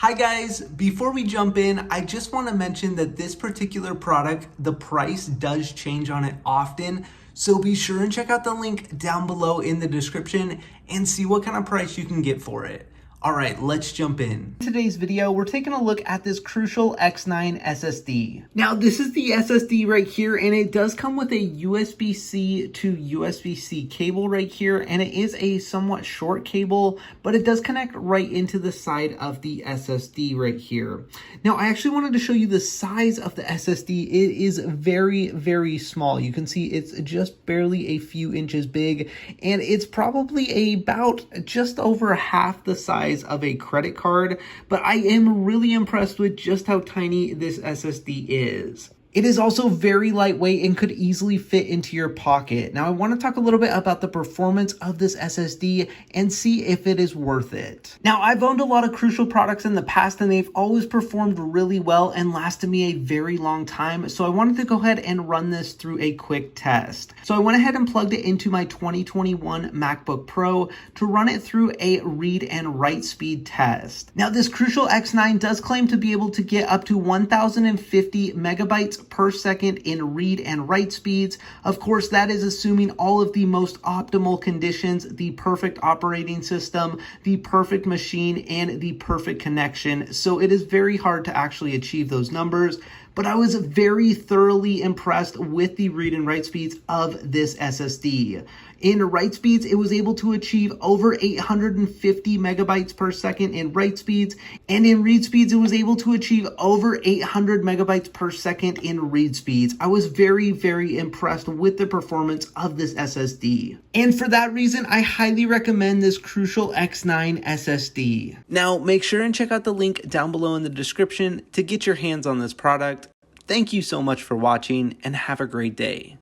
Hi guys, before we jump in, I just want to mention that this particular product, the price does change on it often. So be sure and check out the link down below in the description and see what kind of price you can get for it. All right, let's jump in. In today's video, we're taking a look at this Crucial X9 SSD. Now, this is the SSD right here, and it does come with a USB-C to USB-C cable right here, and it is a somewhat short cable, but it does connect right into the side of the SSD right here. Now, I actually wanted to show you the size of the SSD. It is very, very small. You can see it's just barely a few inches big, and it's probably about just over half the size of a credit card, but I am really impressed with just how tiny this SSD is. It is also very lightweight and could easily fit into your pocket. Now, I want to talk a little bit about the performance of this SSD and see if it is worth it. Now, I've owned a lot of Crucial products in the past and they've always performed really well and lasted me a very long time. So I wanted to go ahead and run this through a quick test. So I went ahead and plugged it into my 2021 MacBook Pro to run it through a read and write speed test. Now, this Crucial X9 does claim to be able to get up to 1050 megabytes per second in read and write speeds. Of course, that is assuming all of the most optimal conditions, the perfect operating system, the perfect machine, and the perfect connection. So it is very hard to actually achieve those numbers, but I was very thoroughly impressed with the read and write speeds of this SSD. In write speeds, it was able to achieve over 850 megabytes per second in write speeds, and in read speeds, it was able to achieve over 800 megabytes per second in read speeds. I was very, very impressed with the performance of this SSD. And for that reason, I highly recommend this Crucial X9 SSD. Now, make sure and check out the link down below in the description to get your hands on this product. Thank you so much for watching and have a great day.